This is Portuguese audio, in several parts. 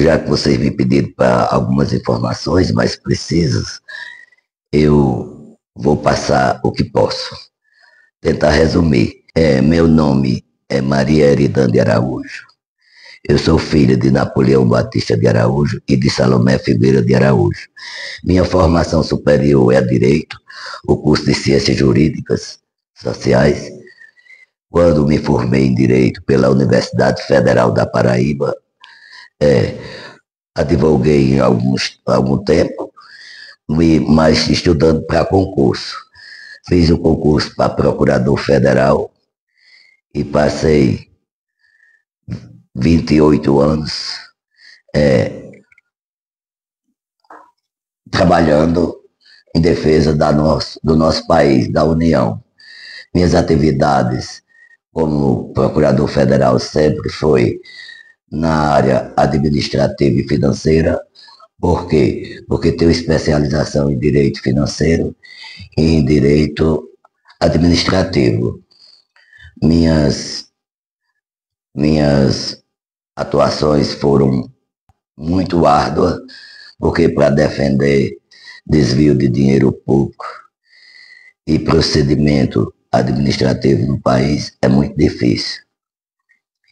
Já que vocês me pediram para algumas informações mais precisas, eu vou passar o que posso. Tentar resumir. Meu nome é Maria Eridane de Araújo. Eu sou filho de Napoleão Batista de Araújo e de Salomé Figueira de Araújo. Minha formação superior é Direito, o curso de Ciências Jurídicas Sociais. Quando me formei em Direito pela Universidade Federal da Paraíba, advoguei em algum tempo, mas estudando para concurso. Fiz o concurso para Procurador Federal e passei 28 anos trabalhando em defesa do nosso país, da União. Minhas atividades como Procurador Federal sempre foi na área administrativa e financeira. Por quê? Porque tenho especialização em Direito Financeiro e em Direito Administrativo. Minhas atuações foram muito árduas, porque para defender desvio de dinheiro público e procedimento administrativo no país é muito difícil.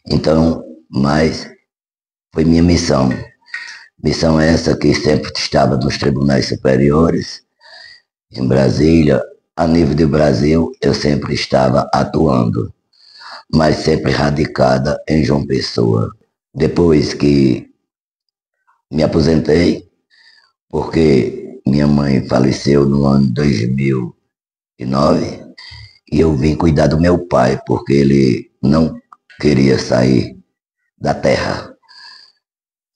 Então, mas foi minha missão. Missão essa que sempre estava nos tribunais superiores, em Brasília, a nível do Brasil, eu sempre estava atuando, mas sempre radicada em João Pessoa. Depois que me aposentei, porque minha mãe faleceu no ano 2009, e eu vim cuidar do meu pai, porque ele não queria sair da terra.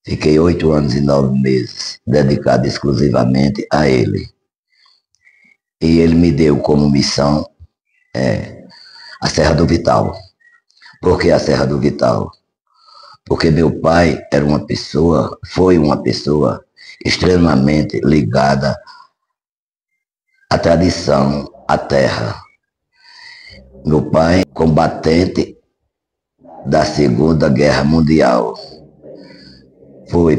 Fiquei 8 anos e 9 meses dedicado exclusivamente a ele. E ele me deu como missão a Serra do Vital. Por que a Serra do Vital? Porque meu pai foi uma pessoa extremamente ligada à tradição, à terra. Meu pai, combatente da Segunda Guerra Mundial,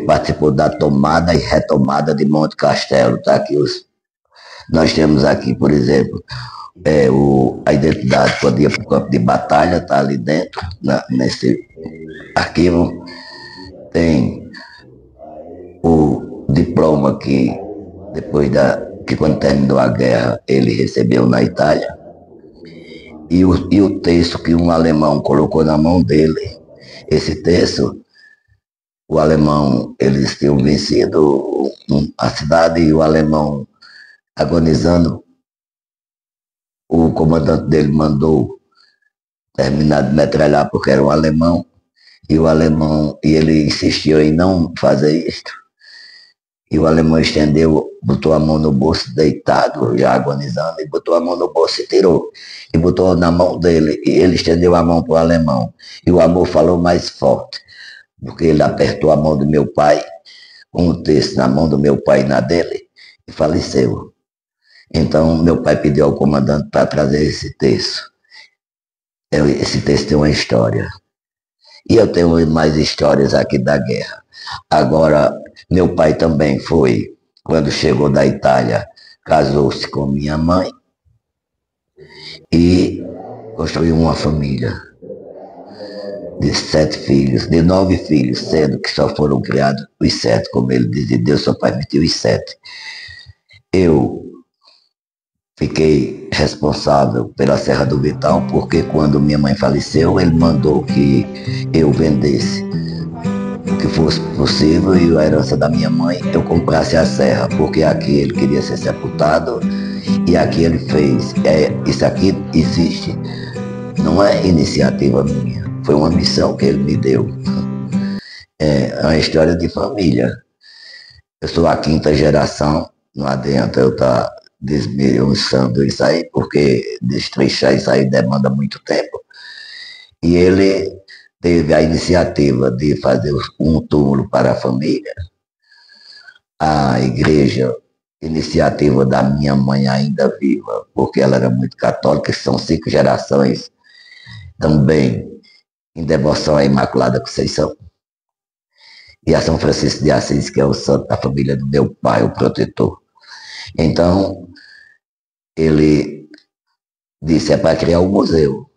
participou da tomada e retomada de Monte Castelo. Tá aqui nós temos aqui, por exemplo, a identidade quando ia para o campo de batalha, está ali dentro, nesse arquivo. Tem o diploma que quando terminou a guerra ele recebeu na Itália, e o texto que um alemão colocou na mão dele. Esse texto, o alemão, eles tinham vencido a cidade, e o alemão agonizando, o comandante dele mandou terminar de metralhar porque era um alemão, e ele insistiu em não fazer isso. E o alemão estendeu, botou a mão no bolso, deitado, já agonizando, e botou a mão no bolso e tirou. E botou na mão dele, e ele estendeu a mão para o alemão. E o amor falou mais forte, porque ele apertou a mão do meu pai, com o texto na mão do meu pai e na dele, e faleceu. Então, meu pai pediu ao comandante para trazer esse texto. Esse texto tem uma história. E eu tenho mais histórias aqui da guerra. Agora, meu pai também quando chegou da Itália, casou-se com minha mãe e construiu uma família de 7 filhos, de 9 filhos, sendo que só foram criados os 7, como ele dizia, Deus só permitiu os 7. Eu fiquei responsável pela Serra do Vital, porque quando minha mãe faleceu, ele mandou que eu vendesse o que fosse possível, e a herança da minha mãe eu comprasse a serra, porque aqui ele queria ser sepultado, e aqui ele fez. Isso aqui existe, não é iniciativa minha, foi uma missão que ele me deu. É uma história de família. Eu sou a 5ª geração, não adianta eu estar desmiuçando isso aí, porque destrinchar isso aí demanda muito tempo. E ele teve a iniciativa de fazer um túmulo para a família. A igreja, iniciativa da minha mãe ainda viva, porque ela era muito católica, são 5 gerações também em devoção à Imaculada Conceição. e a São Francisco de Assis, que é o santo da família do meu pai, o protetor. Então, ele disse, é para criar um museu,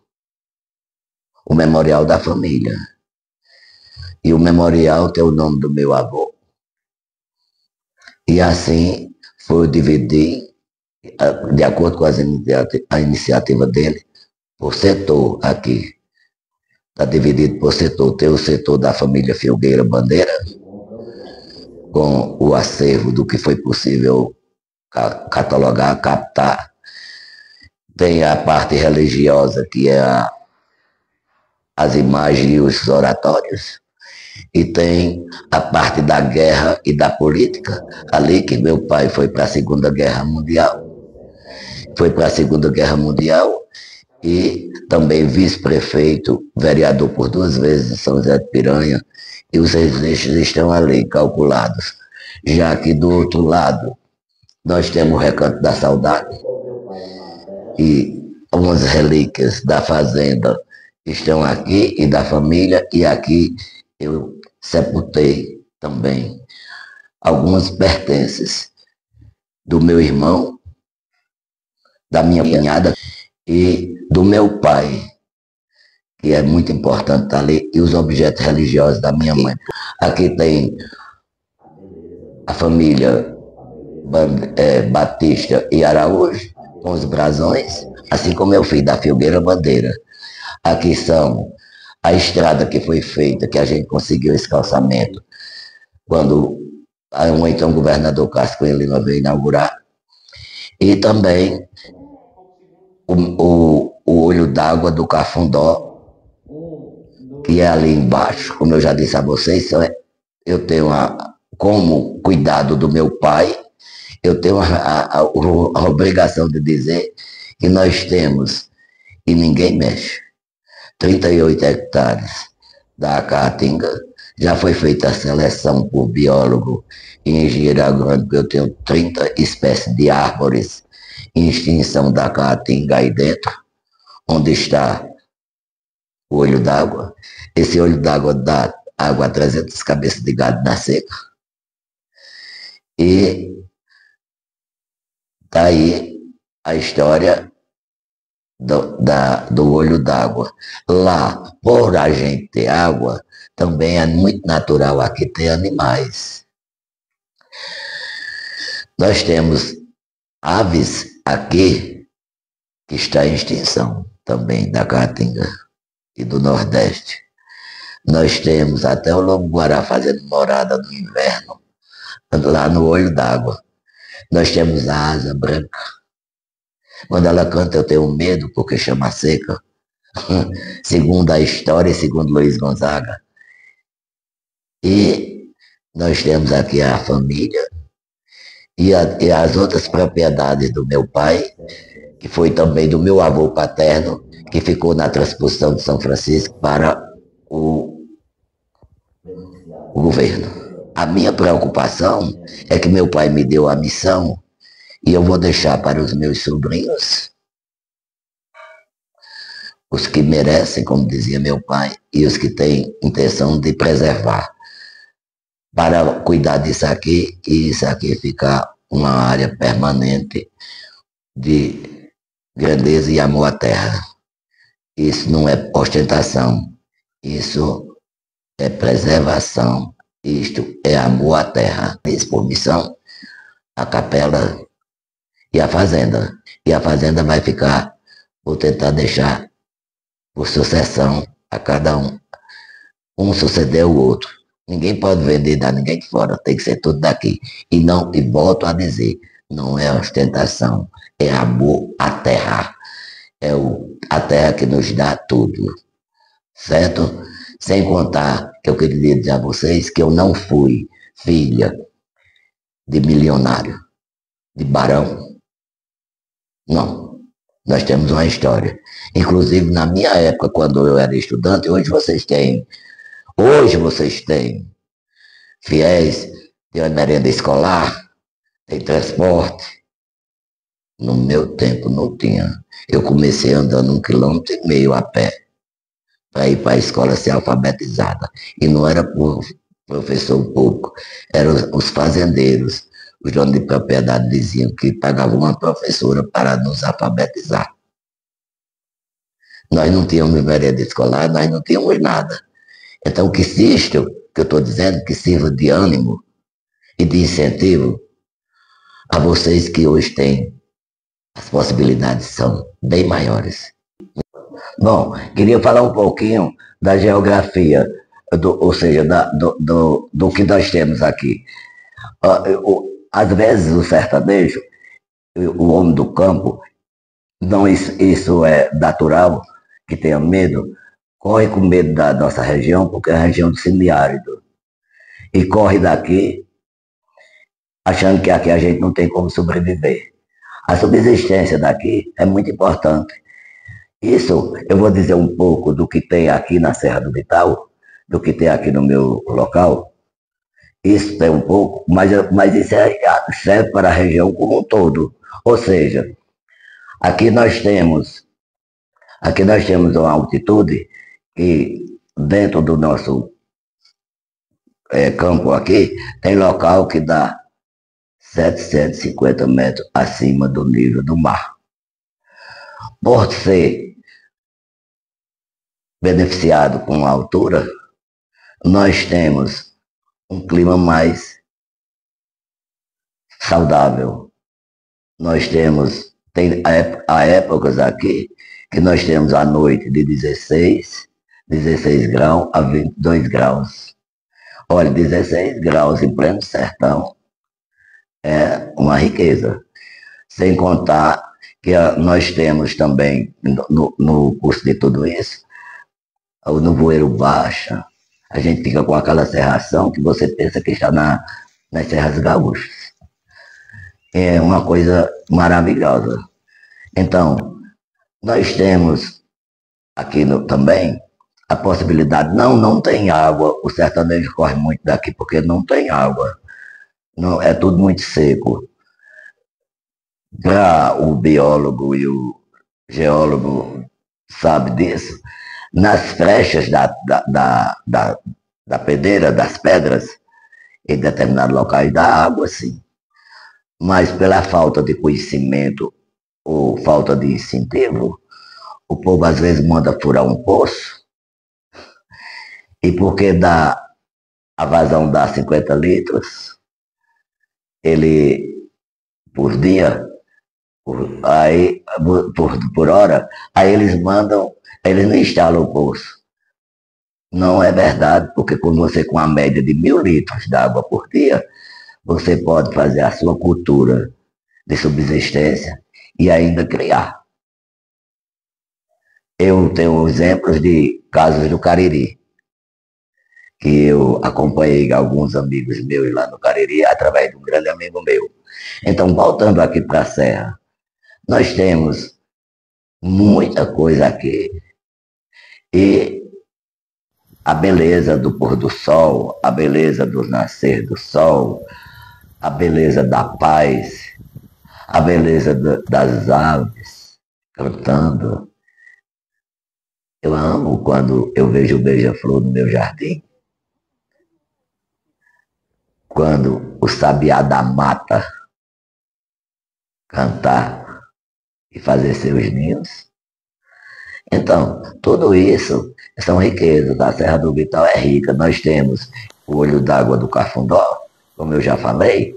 o Memorial da Família. E o memorial tem o nome do meu avô. E assim foi dividir, de acordo com a iniciativa dele, por setor aqui. Está dividido por setor. Tem o setor da família Filgueira Bandeira, com o acervo do que foi possível catalogar, captar. Tem a parte religiosa, que é as imagens e os oratórios. E tem a parte da guerra e da política, ali que meu pai foi para a Segunda Guerra Mundial. Foi para a Segunda Guerra Mundial e também vice-prefeito, vereador por 2 vezes em São José de Piranha, e os registros estão ali calculados. Já que do outro lado nós temos o Recanto da Saudade e algumas relíquias da fazenda estão aqui e da família, e aqui eu sepultei também algumas pertences do meu irmão, da minha cunhada e do meu pai, que é muito importante estar ali, e os objetos religiosos da minha mãe. Aqui tem a família Batista e Araújo, com os brasões, assim como eu fiz da Filgueira Bandeira. Aqui são a estrada que foi feita, que a gente conseguiu esse calçamento, quando o então governador Castro Lima veio inaugurar. E também o olho d'água do Cafundó, que é ali embaixo, como eu já disse a vocês, eu tenho como cuidado do meu pai, eu tenho a obrigação de dizer que nós temos, e ninguém mexe, 38 hectares da Caatinga. Já foi feita a seleção por biólogo e engenheiro agrônomo, eu tenho 30 espécies de árvores em extinção da Caatinga aí dentro, onde está o olho d'água. Esse olho d'água dá água a 300 cabeças de gado na seca. E tá aí a história do olho d'água. Lá, por a gente ter água, também é muito natural aqui ter animais. Nós temos aves aqui que está em extinção também, da Caatinga e do Nordeste. Nós temos até o lobo-guará fazendo morada no inverno, lá no olho d'água. Nós temos a asa branca. Quando ela canta eu tenho medo porque chama seca. Segundo a história e segundo Luiz Gonzaga. E nós temos aqui a família e as outras propriedades do meu pai, que foi também do meu avô paterno, que ficou na transposição de São Francisco para o governo. A minha preocupação é que meu pai me deu a missão e eu vou deixar para os meus sobrinhos, os que merecem, como dizia meu pai, e os que têm intenção de preservar, para cuidar disso aqui e isso aqui ficar uma área permanente de grandeza e amor à terra. Isso não é ostentação, isso é preservação, isto é amor à terra. Isso por missão, a capela e a fazenda. E a fazenda vai ficar, vou tentar deixar por sucessão a cada um suceder o outro. Ninguém pode vender, dar ninguém de fora, tem que ser tudo daqui. E volto a dizer, não é ostentação, é amor à terra. É a terra que nos dá tudo, certo? Sem contar que eu queria dizer a vocês que eu não fui filha de milionário, de barão. Não. Nós temos uma história. Inclusive, na minha época, quando eu era estudante, hoje vocês têm fiéis, tem uma merenda escolar, tem transporte. No meu tempo não tinha. Eu comecei andando 1,5 km a pé para ir para a escola ser alfabetizada. E não era por professor público, eram os fazendeiros, os donos de propriedade diziam que pagavam uma professora para nos alfabetizar. Nós não tínhamos merenda escolar, nós não tínhamos nada. Então, que isto que eu estou dizendo, que sirva de ânimo e de incentivo a vocês que hoje têm, as possibilidades são bem maiores. Bom, queria falar um pouquinho da geografia, ou seja, do que nós temos aqui. Às vezes o sertanejo, o homem do campo, não, isso é natural, que tenha medo, corre com medo da nossa região, porque é a região do semiárido. E corre daqui, achando que aqui a gente não tem como sobreviver. A subsistência daqui é muito importante. Isso, eu vou dizer um pouco do que tem aqui na Serra do Vital, do que tem aqui no meu local. Isso tem um pouco, mas isso serve para a região como um todo. Ou seja, aqui nós temos uma altitude que dentro do nosso campo aqui, tem local que dá 750 metros acima do nível do mar. Por ser beneficiado com a altura, nós temos um clima mais saudável. Nós temos, há épocas aqui que nós temos a noite de 16 graus a 22 graus. Olha, 16 graus em pleno sertão é uma riqueza. Sem contar que nós temos também, no curso de tudo isso, o nevoeiro baixa, a gente fica com aquela serração que você pensa que está nas Serras Gaúchas. É uma coisa maravilhosa. Então, nós temos aqui também a possibilidade, não tem água, o sertanejo corre muito daqui porque não tem água, não, é tudo muito seco. Para o biólogo e o geólogo sabe disso, nas frechas da pedreira, das pedras, em determinados locais dá água, sim. Mas pela falta de conhecimento ou falta de incentivo, o povo às vezes manda furar um poço, e porque a vazão dá 50 litros, ele, por dia, por hora, aí eles não instalam o poço. Não é verdade, porque quando você com a média de 1.000 litros de água por dia, você pode fazer a sua cultura de subsistência e ainda criar. Eu tenho exemplos de casos do Cariri, que eu acompanhei alguns amigos meus lá no Cariri, através de um grande amigo meu. Então, voltando aqui para a Serra, nós temos muita coisa aqui. E a beleza do pôr do sol, a beleza do nascer do sol, a beleza da paz, a beleza das aves cantando. Eu amo quando eu vejo o beija-flor no meu jardim, quando o sabiá da mata cantar e fazer seus ninhos. Então, tudo isso são riquezas. A Serra do Vital é rica. Nós temos o olho d'água do Cafundó, como eu já falei,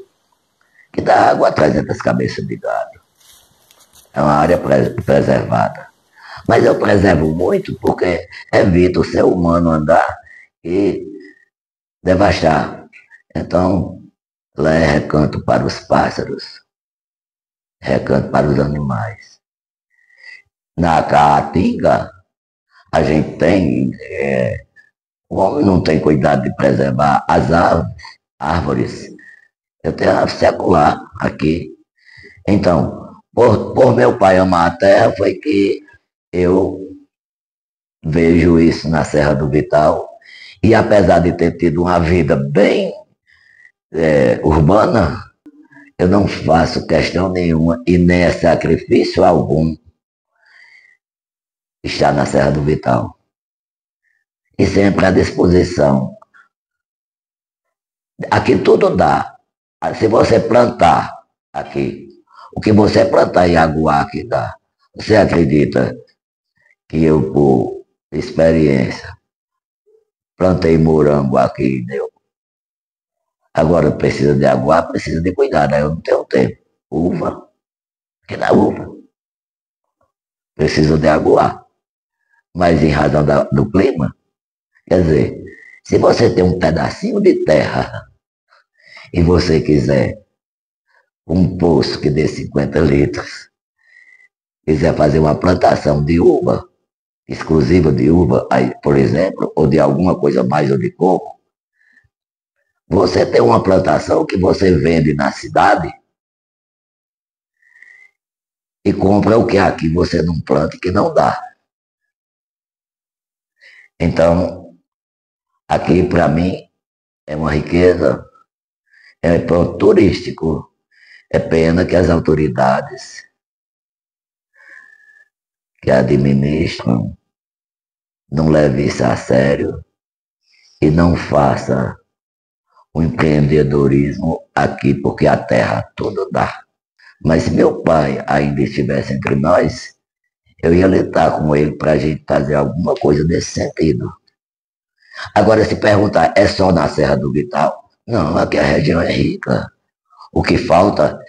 que dá água a 300 cabeças de gado. É uma área preservada. Mas eu preservo muito porque evito o ser humano andar e devastar. Então, lá é recanto para os pássaros, recanto para os animais. Na Caatinga, a gente tem, o homem não tem cuidado de preservar as árvores. Eu tenho a secular aqui. Então, por meu pai amar a terra, foi que eu vejo isso na Serra do Vital. E apesar de ter tido uma vida bem urbana, eu não faço questão nenhuma e nem é sacrifício algum estar na Serra do Vital. E sempre à disposição Aqui tudo dá. Se você plantar aqui, o que você plantar em Aguá aqui dá. Você acredita que eu, por experiência, plantei morango aqui e deu? Agora precisa de aguar, precisa de cuidado, né? Eu não tenho tempo. Uva, que dá uva. Precisa de aguar. Mas em razão do clima, quer dizer, se você tem um pedacinho de terra e você quiser um poço que dê 50 litros, quiser fazer uma plantação de uva, exclusiva de uva, aí, por exemplo, ou de alguma coisa mais ou de coco, você tem uma plantação que você vende na cidade e compra o que aqui você não planta e que não dá. Então, aqui para mim é uma riqueza, é ponto turístico. É pena que as autoridades que administram não levem isso a sério e não façam o empreendedorismo aqui, porque a terra tudo dá. Mas se meu pai ainda estivesse entre nós, eu ia lutar com ele para a gente fazer alguma coisa nesse sentido. Agora, se perguntar, é só na Serra do Vital? Não, aqui a região é rica. O que falta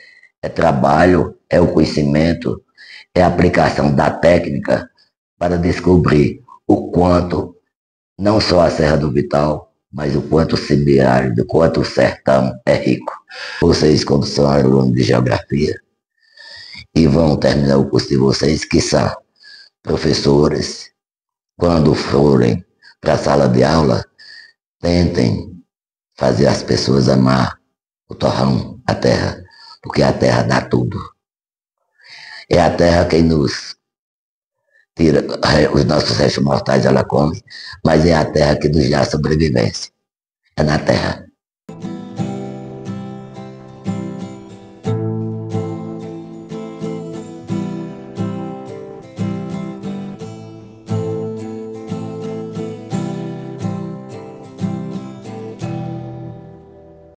é trabalho, é o conhecimento, é a aplicação da técnica para descobrir o quanto, não só a Serra do Vital, mas o quanto o semiárido, o quanto o sertão é rico. Vocês, quando são alunos de geografia e vão terminar o curso de vocês, que são professores, quando forem para a sala de aula, tentem fazer as pessoas amar o torrão, a terra, porque a terra dá tudo. É a terra quem nos tira, os nossos restos mortais ela come, mas é a terra que nos dá sobrevivência. É na terra.